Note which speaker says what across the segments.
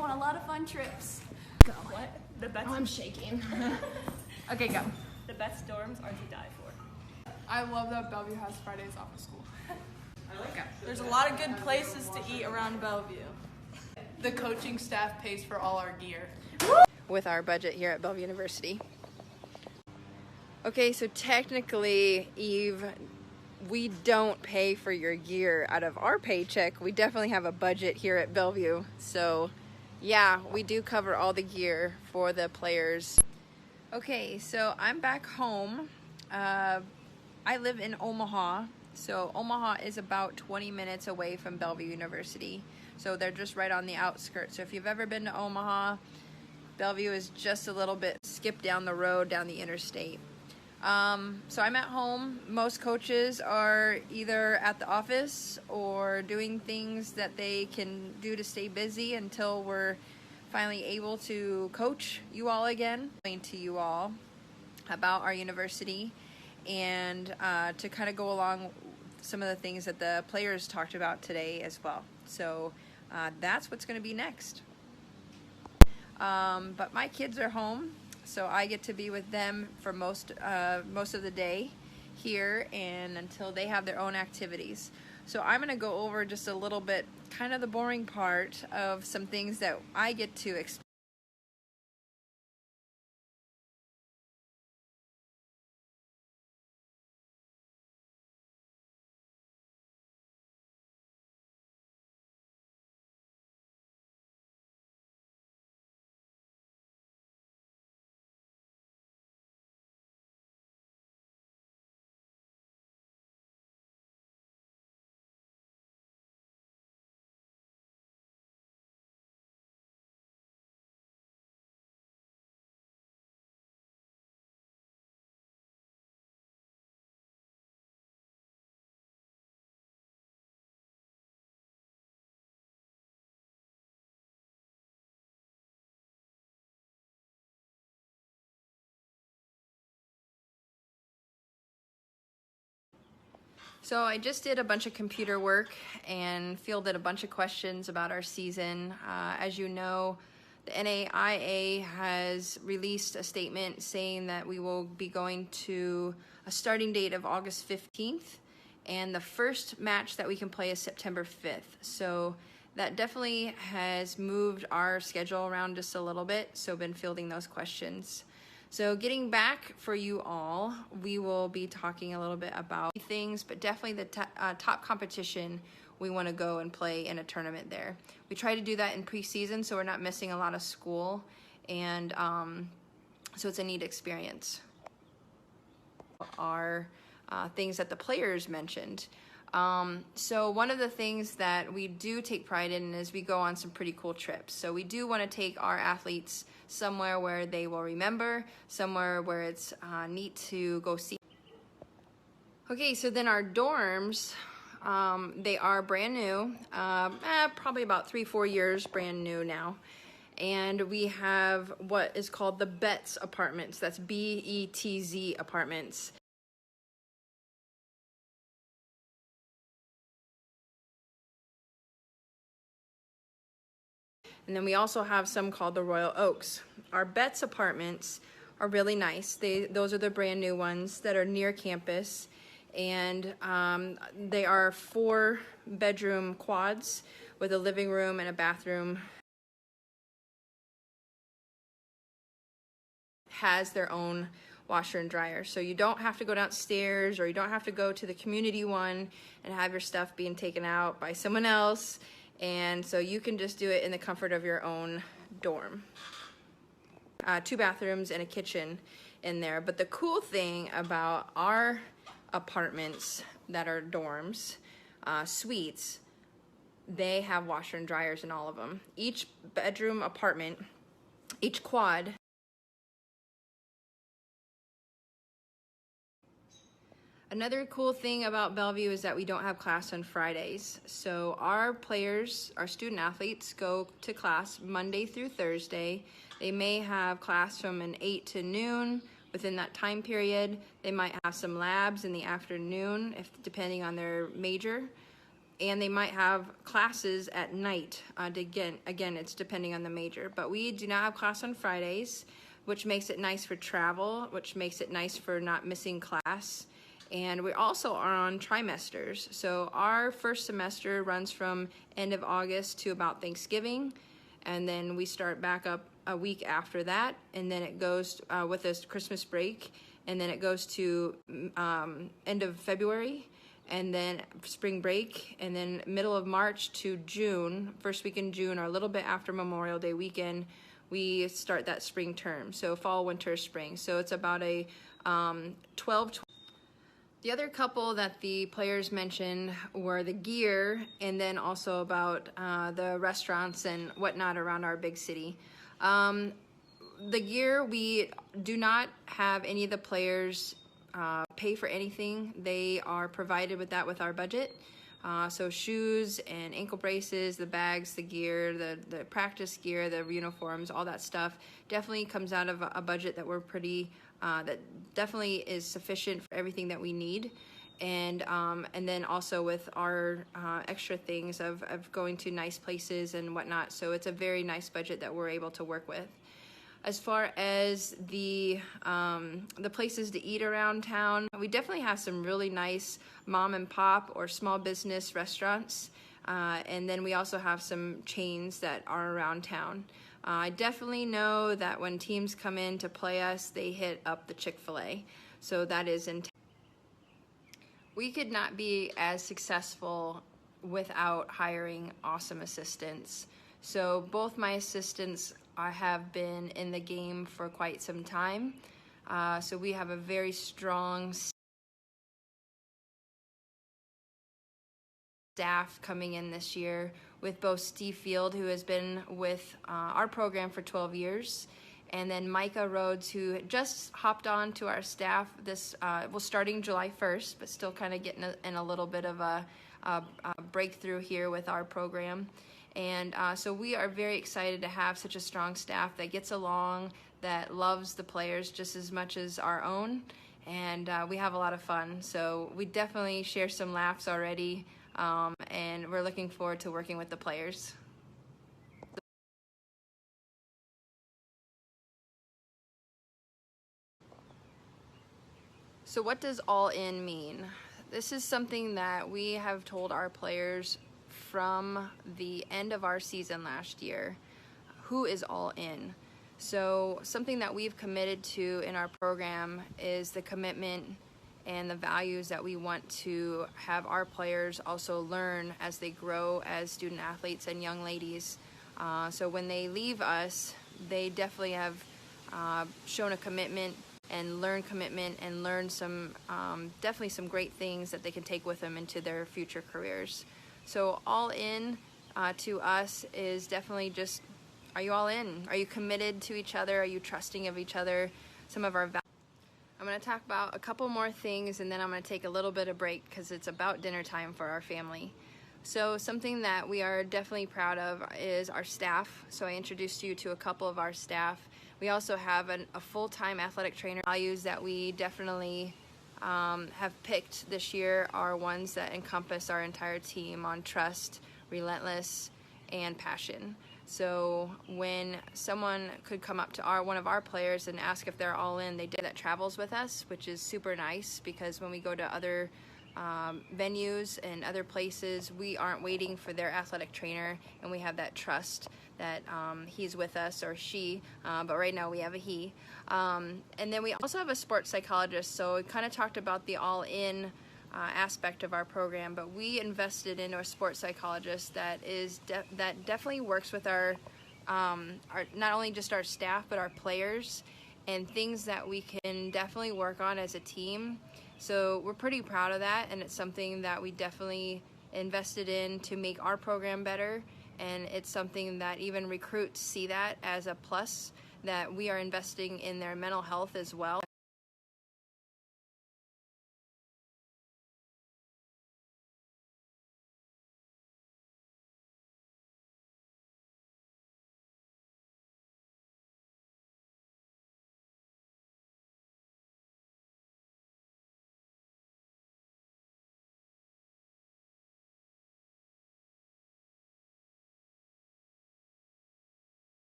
Speaker 1: go on a lot of fun trips.
Speaker 2: Go.
Speaker 1: What? The best.
Speaker 2: Oh, I'm shaking.
Speaker 1: Okay, go. The best dorms are to die for.
Speaker 3: I love that Bellevue has Fridays off of school.
Speaker 1: I like it.
Speaker 3: There's a lot of good places to eat around Bellevue. The coaching staff pays for all our gear.
Speaker 2: With our budget here at Bellevue University. Okay, so technically, Eve, we don't pay for your gear out of our paycheck. We definitely have a budget here at Bellevue. So yeah, we do cover all the gear for the players. Okay, so I'm back home. I live in Omaha. So Omaha is about 20 minutes away from Bellevue University. So they're just right on the outskirts. So if you've ever been to Omaha, Bellevue is just a little bit skip down the road, down the interstate. So I'm at home. Most coaches are either at the office or doing things that they can do to stay busy until we're finally able to coach you all again. Explain to you all about our university and to kind of go along some of the things that the players talked about today as well. So that's what's going to be next. But my kids are home, so I get to be with them for most of the day here and until they have their own activities. So I'm going to go over just a little bit, kind of the boring part of some things that I get to experience. So I just did a bunch of computer work and fielded a bunch of questions about our season. As you know, the NAIA has released a statement saying that we will be going to a starting date of August 15th, and the first match that we can play is September 5th. So that definitely has moved our schedule around just a little bit, so been fielding those questions. So getting back for you all, we will be talking a little bit about things, but definitely the top competition, we want to go and play in a tournament there. We try to do that in preseason so we're not missing a lot of school, and so it's a neat experience. Are things that the players mentioned. So one of the things that we do take pride in is we go on some pretty cool trips. So we do want to take our athletes somewhere where they will remember, somewhere where it's neat to go see. Okay, so then our dorms, they are brand new, probably about 3-4 years brand new now. And we have what is called the BETZ apartments. That's B-E-T-Z apartments. And then we also have some called the Royal Oaks. Our BETZ apartments are really nice. Those are the brand new ones that are near campus. And they are 4-bedroom quads with a living room and a bathroom. Has their own washer and dryer. So you don't have to go downstairs, or you don't have to go to the community one and have your stuff being taken out by someone else. And so you can just do it in the comfort of your own dorm. 2 bathrooms and a kitchen in there. But the cool thing about our apartments that are dorms, suites, they have washer and dryers in all of them. Each bedroom apartment, each quad, another cool thing about Bellevue is that we don't have class on Fridays. So our players, our student athletes, go to class Monday through Thursday. They may have class from an 8 to noon. Within that time period, they might have some labs in the afternoon, depending on their major. and they might have classes at night. Again, it's depending on the major, but we do not have class on Fridays, which makes it nice for travel, which makes it nice for not missing class. And we also are on trimesters. So our first semester runs from end of August to about Thanksgiving, and then we start back up a week after that, and then it goes with this Christmas break, and then it goes to end of February, and then spring break, and then middle of March to June, first week in June, or a little bit after Memorial Day weekend, we start that spring term. So fall, winter, spring. So it's about a 12. The other couple that the players mentioned were the gear, and then also about the restaurants and whatnot around our big city. The gear, we do not have any of the players pay for anything. They are provided with that with our budget. So shoes and ankle braces, the bags, the gear, the practice gear, the uniforms, all that stuff definitely comes out of a budget that we're pretty, that definitely is sufficient for everything that we need. And then also with our extra things of going to nice places and whatnot. So it's a very nice budget that we're able to work with. As far as the places to eat around town, we definitely have some really nice mom and pop or small business restaurants. And then we also have some chains that are around town. I definitely know that when teams come in to play us, they hit up the Chick-fil-A. So that is in town. We could not be as successful without hiring awesome assistants. So both my assistants have been in the game for quite some time. So we have a very strong staff coming in this year with both Steve Field, who has been with our program for 12 years, and then Micah Rhodes, who just hopped on to our staff this, starting July 1st, but still kind of getting in a little bit of a breakthrough here with our program. And so we are very excited to have such a strong staff that gets along, that loves the players just as much as our own, and we have a lot of fun. So we definitely share some laughs already, and we're looking forward to working with the players. So what does all in mean? This is something that we have told our players from the end of our season last year. Who is all in? So something that we've committed to in our program is the commitment and the values that we want to have our players also learn as they grow as student athletes and young ladies. So when they leave us, they definitely have shown a commitment and learn some definitely some great things that they can take with them into their future careers. So all in to us is definitely just, are you all in? Are you committed to each other? Are you trusting of each other? Some of our values. I'm going to talk about a couple more things, and then I'm going to take a little bit of break because it's about dinner time for our family. So something that we are definitely proud of is our staff. So I introduced you to a couple of our staff. We also have a full-time athletic trainer. Values that we definitely have picked this year are ones that encompass our entire team on trust, relentless, and passion. So when someone could come up to one of our players and ask if they're all in, they did that travels with us, which is super nice because when we go to other venues and other places, we aren't waiting for their athletic trainer, and we have that trust that he's with us, or she, but right now we have a he. And then we also have a sports psychologist, so we kind of talked about the all-in aspect of our program, but we invested into a sports psychologist that that definitely works with our not only just our staff but our players, and things that we can definitely work on as a team. So we're pretty proud of that, and it's something that we definitely invested in to make our program better, and it's something that even recruits see that as a plus, that we are investing in their mental health as well.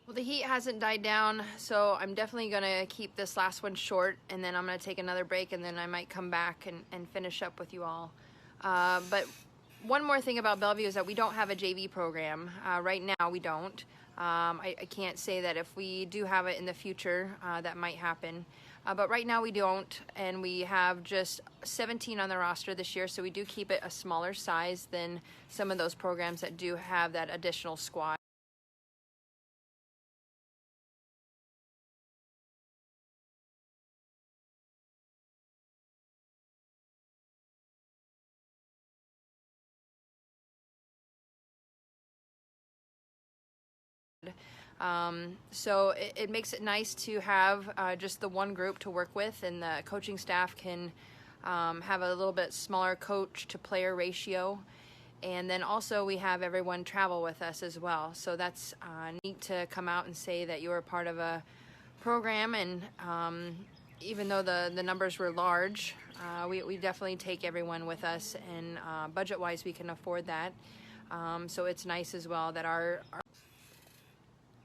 Speaker 2: Well, the heat hasn't died down, so I'm definitely gonna keep this last one short, and then I'm gonna take another break, and then I might come back and finish up with you all. But one more thing about Bellevue is that we don't have a JV program. Right now we don't. I can't say that if we do have it in the future, that might happen. But right now we don't, and we have just 17 on the roster this year, so we do keep it a smaller size than some of those programs that do have that additional squad. So it makes it nice to have just the one group to work with, and the coaching staff can have a little bit smaller coach to player ratio. And then also we have everyone travel with us as well. So that's neat to come out and say that you were part of a program, and even though the numbers were large, we definitely take everyone with us, and budget-wise we can afford that. So it's nice as well that our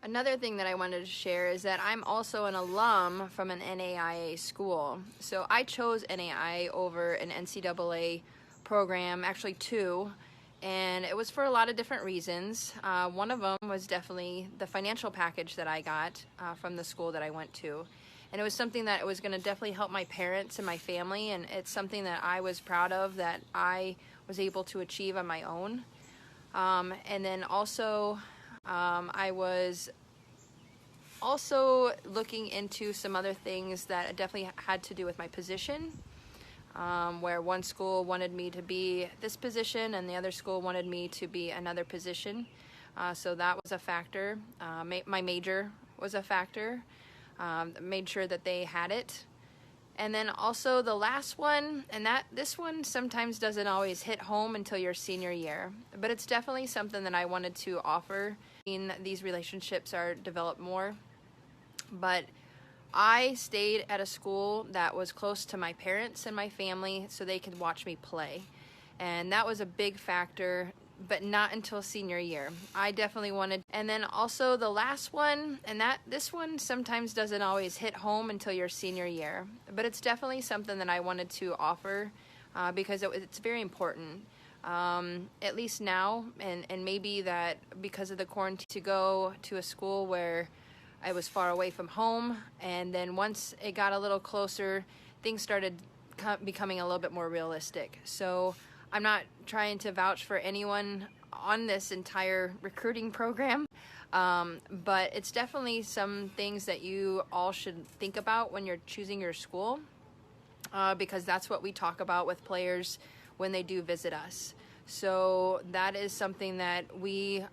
Speaker 2: Another thing that I wanted to share is that I'm also an alum from an NAIA school. So I chose NAIA over an NCAA program, actually two, and it was for a lot of different reasons. One of them was definitely the financial package that I got from the school that I went to. And it was something that was going to definitely help my parents and my family, and it's something that I was proud of that I was able to achieve on my own. And then also I was also looking into some other things that definitely had to do with my position, where one school wanted me to be this position and the other school wanted me to be another position. So that was a factor. My major was a factor. Made sure that they had it. And then also the last one, and this one sometimes doesn't always hit home until your senior year, but it's definitely something that I wanted to offer. These relationships are developed more, but I stayed at a school that was close to my parents and my family so they could watch me play, and that was a big factor, but not until senior year. I definitely wanted. And then also the last one, and this one sometimes doesn't always hit home until your senior year, but it's definitely something that I wanted to offer because it's very important, at least now, and maybe that because of the quarantine, to go to a school where I was far away from home, and then once it got a little closer, things started becoming a little bit more realistic. So I'm not trying to vouch for anyone on this entire recruiting program, but it's definitely some things that you all should think about when you're choosing your school, because that's what we talk about with players when they do visit us. So that is something that we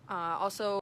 Speaker 2: also